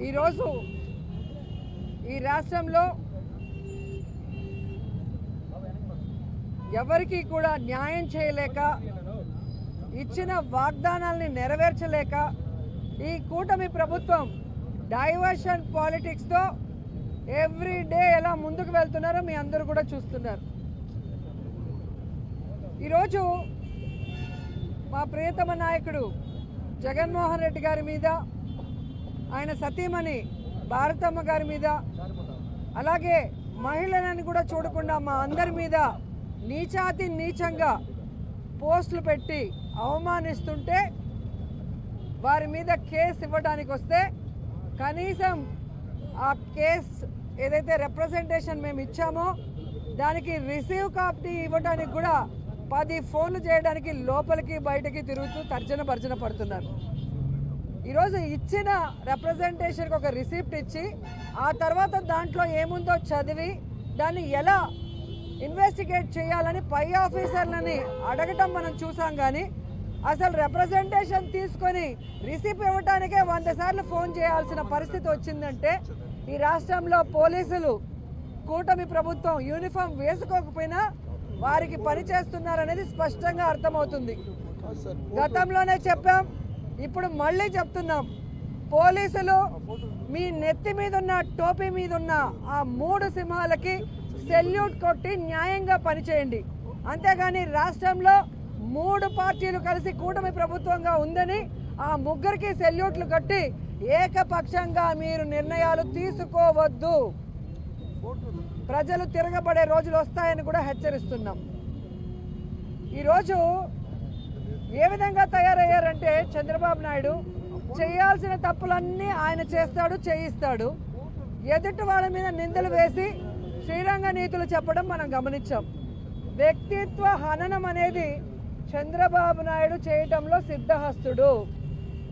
ఈరోజు ఈ రాష్ట్రంలో ఎవరికి కూడా న్యాయం చేయలేక ఇచ్చిన వాగ్దానాల్ని నెరవేర్చలేక ఈ కూటమి ప్రభుత్వం డైవర్షన్ పాలిటిక్స్తో ఎవ్రీ డే ఎలా ముందుకు వెళ్తున్నారో మీ అందరూ కూడా చూస్తున్నారు. ఈరోజు మా ప్రియతమ నాయకుడు జగన్మోహన్ రెడ్డి గారి మీద, ఆయన సతీమణి భారతమ్మ గారి మీద, అలాగే మహిళలను కూడా చూడకుండా మా అందరి మీద నీచాతి నీచంగా పోస్టులు పెట్టి అవమానిస్తుంటే వారి మీద కేసు ఇవ్వడానికి వస్తే కనీసం ఆ కేసు ఏదైతే రిప్రజెంటేషన్ మేము ఇచ్చామో దానికి రిసీవ్ కాపీ ఇవ్వడానికి కూడా 10 ఫోన్లు చేయడానికి లోపలికి బయటకి తిరుగుతూ తర్జన భర్జన పడుతున్నారు. ఈరోజు ఇచ్చిన రిప్రజెంటేషన్కి ఒక రిసిప్ట్ ఇచ్చి ఆ తర్వాత దాంట్లో ఏముందో చదివి దాన్ని ఎలా ఇన్వెస్టిగేట్ చేయాలని పై ఆఫీసర్లని అడగటం మనం చూసాం. కానీ అసలు రిప్రజెంటేషన్ తీసుకొని రిసిప్ట్ ఇవ్వడానికే 100 సార్లు ఫోన్ చేయాల్సిన పరిస్థితి వచ్చిందంటే ఈ రాష్ట్రంలో పోలీసులు కూటమి ప్రభుత్వం యూనిఫామ్ వేసుకోకపోయినా వారికి పని చేస్తున్నారనేది స్పష్టంగా అర్థమవుతుంది. గతంలోనే చెప్పాం, ఇప్పుడు మళ్ళీ చెప్తున్నాం, పోలీసులు మీ నెత్తి మీద ఉన్న టోపీ మీద ఉన్న ఆ 3 సింహాలకి సెల్యూట్ కొట్టి న్యాయంగా పనిచేయండి. అంతేగాని రాష్ట్రంలో 3 పార్టీలు కలిసి కూటమి ప్రభుత్వంగా ఉందని ఆ 3కి సెల్యూట్లు కట్టి ఏకపక్షంగా మీరు నిర్ణయాలు తీసుకోవద్దు. ప్రజలు తిరగబడే రోజులు వస్తాయని కూడా హెచ్చరిస్తున్నాం. ఈరోజు ఏ విధంగా తయారయ్యారంటే చంద్రబాబు నాయుడు చేయాల్సిన తప్పులన్నీ ఆయన చేస్తాడు, చేయిస్తాడు. ఎదుటి వాళ్ళ మీద నిందలు వేసి శ్రీరంగ నీతులు చెప్పడం మనం గమనించాం. వ్యక్తిత్వ హననం అనేది చంద్రబాబు నాయుడు చేయటంలో సిద్ధహస్తుడు.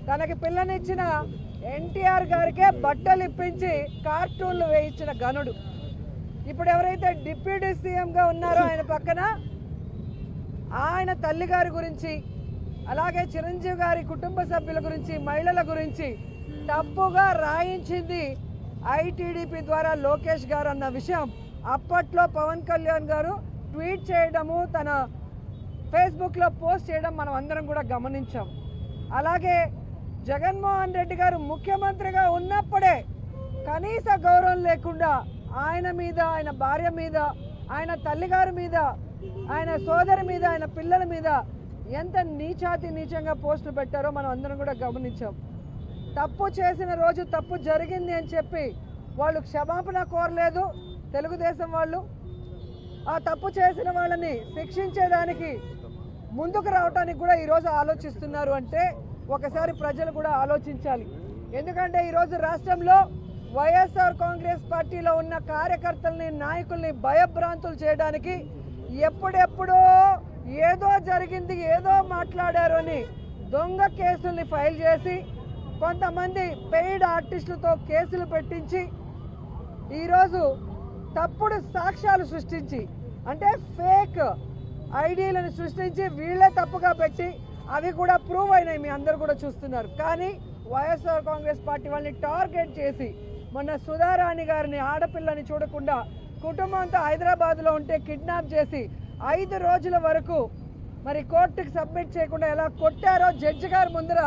తనకి పిల్లనిచ్చిన ఎన్టీఆర్ గారికే బట్టలు ఇప్పించి కార్టూన్లు వేయించిన గనుడు. ఇప్పుడు ఎవరైతే డిప్యూటీ సీఎంగా ఉన్నారో ఆయన పక్కన ఆయన తల్లి గారి గురించి, అలాగే చిరంజీవి గారి కుటుంబ సభ్యుల గురించి, మహిళల గురించి తప్పుగా రాయించింది ఐటీడీపీ ద్వారా లోకేష్ గారు అన్న విషయం అప్పట్లో పవన్ కళ్యాణ్ గారు ట్వీట్ చేయడము, తన ఫేస్బుక్లో పోస్ట్ చేయడం మనం అందరం కూడా గమనించాం. అలాగే జగన్మోహన్ రెడ్డి గారు ముఖ్యమంత్రిగా ఉన్నప్పుడే కనీస గౌరవం లేకుండా ఆయన మీద, ఆయన భార్య మీద, ఆయన తల్లిగారి మీద, ఆయన సోదరి మీద, ఆయన పిల్లల మీద ఎంత నీచాతి నీచంగా పోస్టులు పెట్టారో మనం అందరం కూడా గమనించాం. తప్పు చేసిన రోజు తప్పు జరిగింది అని చెప్పి వాళ్ళు క్షమాపణ కోరలేదు తెలుగుదేశం వాళ్ళు. ఆ తప్పు చేసిన వాళ్ళని శిక్షించేదానికి ముందుకు రావడానికి కూడా ఈరోజు ఆలోచిస్తున్నారు అంటే ఒకసారి ప్రజలు కూడా ఆలోచించాలి. ఎందుకంటే ఈరోజు రాష్ట్రంలో వైఎస్ఆర్ కాంగ్రెస్ పార్టీలో ఉన్న కార్యకర్తల్ని, నాయకుల్ని భయభ్రాంతులు చేయడానికి ఎప్పుడెప్పుడో ఏదో జరిగింది, ఏదో మాట్లాడారు అని దొంగ కేసుల్ని ఫైల్ చేసి కొంతమంది పెయిడ్ ఆర్టిస్టులతో కేసులు పెట్టించి ఈరోజు తప్పుడు సాక్ష్యాలు సృష్టించి, అంటే ఫేక్ ఐడీలను సృష్టించి వీళ్ళే తప్పుగా పెట్టి అవి కూడా ప్రూవ్ అయినాయి, మీ అందరు కూడా చూస్తున్నారు. కానీ వైఎస్ఆర్ కాంగ్రెస్ పార్టీ వాళ్ళని టార్గెట్ చేసి మొన్న సుధారాణి గారిని, ఆడపిల్లని చూడకుండా కుటుంబంతో హైదరాబాద్లో ఉంటే కిడ్నాప్ చేసి 5 రోజుల వరకు మరి కోర్టుకి సబ్మిట్ చేయకుండా ఎలా కొట్టారో జడ్జి గారి ముందర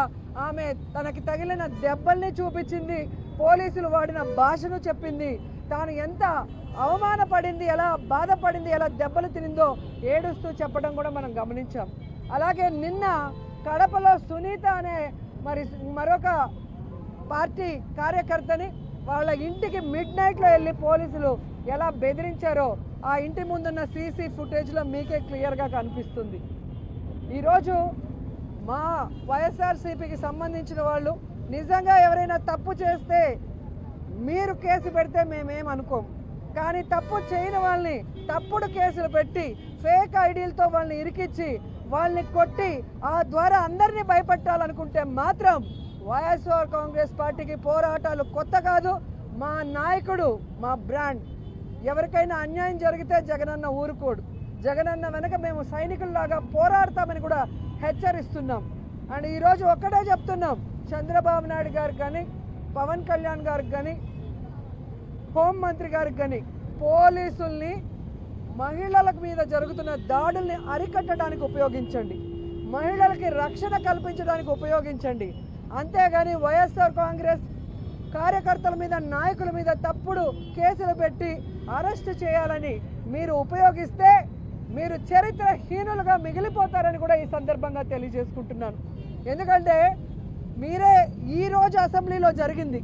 ఆమె తనకి తగిలిన దెబ్బల్ని చూపించింది, పోలీసులు వాడిన భాషను చెప్పింది, తాను ఎంత అవమానపడింది, ఎలా బాధపడింది, ఎలా దెబ్బలు తినిందో ఏడుస్తూ చెప్పడం కూడా మనం గమనించాం. అలాగే నిన్న కడపలో సునీత అనే మరొక పార్టీ కార్యకర్తని వాళ్ళ ఇంటికి మిడ్నైట్లో వెళ్ళి పోలీసులు ఎలా బెదిరించారో ఆ ఇంటి ముందున్న సీసీ ఫుటేజ్లో మీకే క్లియర్గా కనిపిస్తుంది. ఈరోజు మా వైఎస్ఆర్సీపీకి సంబంధించిన వాళ్ళు నిజంగా ఎవరైనా తప్పు చేస్తే మీరు కేసు పెడితే మేమేమనుకోం. కానీ తప్పు చేయని వాళ్ళని తప్పుడు కేసులు పెట్టి ఫేక్ ఐడీలతో వాళ్ళని ఇరికిచ్చి వాళ్ళని కొట్టి ఆ ద్వారా అందరినీ భయపెట్టాలనుకుంటే మాత్రం వైఎస్ఆర్ కాంగ్రెస్ పార్టీకి పోరాటాలు కొత్త కాదు. మా నాయకుడు, మా బ్రాండ్. ఎవరికైనా అన్యాయం జరిగితే జగనన్న ఊరుకోడు. జగనన్న వెనక మేము సైనికుల్లాగా పోరాడతామని కూడా హెచ్చరిస్తున్నాం. అండ్ ఈరోజు ఒక్కటే చెప్తున్నాం, చంద్రబాబు నాయుడు గారు కానీ పవన్ కళ్యాణ్ గారికి కానీ హోంమంత్రి గారికి కానీ పోలీసుల్ని మహిళల మీద జరుగుతున్న దాడుల్ని అరికట్టడానికి ఉపయోగించండి, మహిళలకి రక్షణ కల్పించడానికి ఉపయోగించండి. అంతేగాని వైఎస్ఆర్ కాంగ్రెస్ కార్యకర్తల మీద నాయకుల మీద తప్పుడు కేసులు పెట్టి అరెస్ట్ చేయాలని మీరు ఉపయోగిస్తే మీరు చరిత్రహీనులుగా మిగిలిపోతారని కూడా ఈ సందర్భంగా తెలియజేసుకుంటున్నాను. ఎందుకంటే మీరే ఈరోజు అసెంబ్లీలో జరిగింది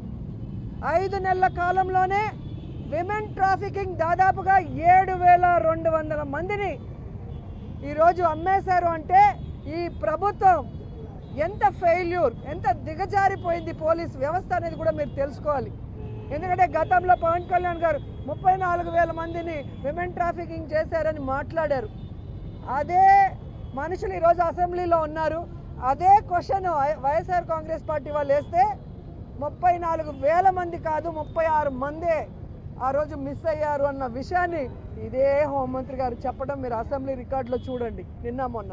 5 నెలల కాలంలోనే విమెన్ ట్రాఫికింగ్ దాదాపుగా 7,200 మందిని ఈరోజు అమ్మేశారు. అంటే ఈ ప్రభుత్వం ఎంత ఫెయిల్యూర్, ఎంత దిగజారిపోయింది పోలీస్ వ్యవస్థ అనేది కూడా మీరు తెలుసుకోవాలి. ఎందుకంటే గతంలో పవన్ కళ్యాణ్ గారు 34,000 మందిని విమెన్ ట్రాఫికింగ్ చేశారని మాట్లాడారు. అదే మనుషులు ఈరోజు అసెంబ్లీలో ఉన్నారు. అదే క్వశ్చన్ వైఎస్ఆర్ కాంగ్రెస్ పార్టీ వాళ్ళు వేస్తే 34,000 మంది కాదు 36 మందే ఆ రోజు మిస్ అయ్యారు అన్న విషయాన్ని ఇదే హోంమంత్రి గారు చెప్పడం మీరు అసెంబ్లీ రికార్డులో చూడండి. నిన్న మొన్న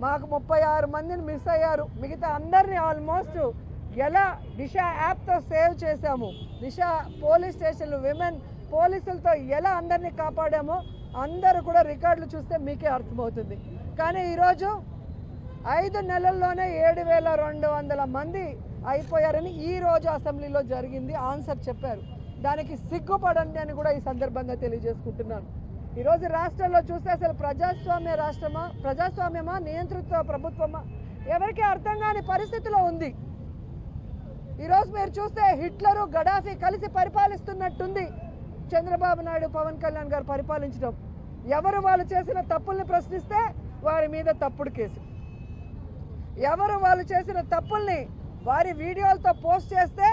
మాకు 36 మందిని మిస్ అయ్యారు, మిగతా అందరినీ ఆల్మోస్ట్ ఎలా దిశ యాప్తో సేవ్ చేశాము, దిశ పోలీస్ స్టేషన్లు విమెన్ పోలీసులతో ఎలా అందరినీ కాపాడామో అందరూ కూడా రికార్డులు చూస్తే మీకే అర్థమవుతుంది. కానీ ఈరోజు 5 నెలల్లోనే 7,200 మంది అయిపోయారని ఈరోజు అసెంబ్లీలో జరిగింది ఆన్సర్ చెప్పారు. దానికి సిగ్గుపడండి అని కూడా ఈ సందర్భంగా తెలియజేసుకుంటున్నాను. ఈరోజు రాష్ట్రంలో చూస్తే అసలు ప్రజాస్వామ్య రాష్ట్రమా, ప్రజాస్వామ్యమా, నియంత్రిత ప్రభుత్వమా ఎవరికి అర్థం కాని పరిస్థితిలో ఉంది. ఈరోజు మీరు చూస్తే హిట్లరు గడాఫీ కలిసి పరిపాలిస్తున్నట్టుంది చంద్రబాబు నాయుడు పవన్ కళ్యాణ్ గారు పరిపాలించడం. ఎవరు వాళ్ళు చేసిన తప్పుల్ని ప్రశ్నిస్తే వారి మీద తప్పుడు కేసు, ఎవరు వాళ్ళు చేసిన తప్పుల్ని వారి వీడియోలతో పోస్ట్ చేస్తే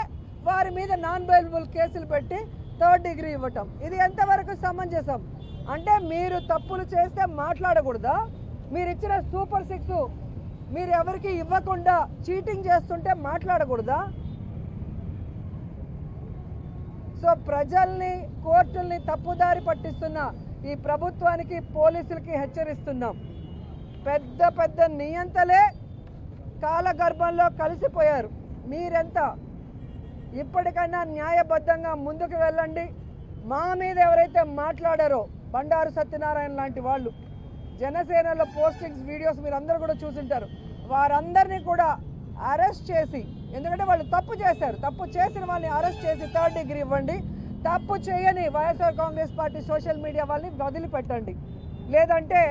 వారి మీద నాన్ బెయిలబుల్ కేసులు పెట్టి 3rd డిగ్రీ ఇవ్వటం. ఇది ఎంతవరకు సమంజసం? అంటే మీరు తప్పులు చేస్తే మాట్లాడకూడదా? మీరు ఇచ్చిన సూపర్ 6 మీరు ఎవరికి ఇవ్వకుండా చీటింగ్ చేస్తుంటే మాట్లాడకూడదా? సో ప్రజల్ని కోర్టుల్ని తప్పుదారి పట్టిస్తున్న ఈ ప్రభుత్వానికి పోలీసులకి హెచ్చరిస్తున్నాం. పెద్ద పెద్ద నియంతలే కాలగర్భంలో కలిసిపోయారు. మీరెంత ఇప్పటికైనా న్యాయబద్ధంగా ముందుకు వెళ్ళండి. మా మీద ఎవరైతే మాట్లాడారో బండారు సత్యనారాయణ లాంటి వాళ్ళు, జనసేనలో పోస్టింగ్స్ వీడియోస్ మీరు అందరూ కూడా చూసింటారు, వారందరినీ కూడా అరెస్ట్ చేసి, ఎందుకంటే వాళ్ళు తప్పు చేశారు, తప్పు చేసిన వాళ్ళని అరెస్ట్ చేసి 3rd డిగ్రీ ఇవ్వండి. తప్పు చేయని YSR Congress party social media వాళ్ళని వదిలిపెట్టండి. లేదంటే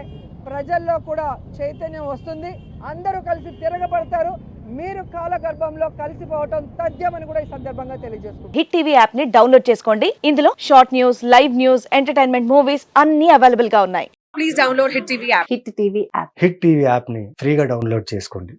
ప్రజల్లో కూడా చైతన్యం వస్తుంది, అందరూ కలిసి తిరగబడతారు. మీరు కాలగర్భంలో కలిసిపోవటం తథ్యమని కూడా ఈ సందర్భంగా తెలియజేసుకుంటారు. హిట్ టీవీ యాప్ ని డౌన్లోడ్ చేసుకోండి. ఇందులో short news, live news, entertainment movies అన్ని అవైలబుల్ గా ఉన్నాయి. Please download hit TV app. Hit TV app ని ఫ్రీగా డౌన్లోడ్ చేసుకోండి.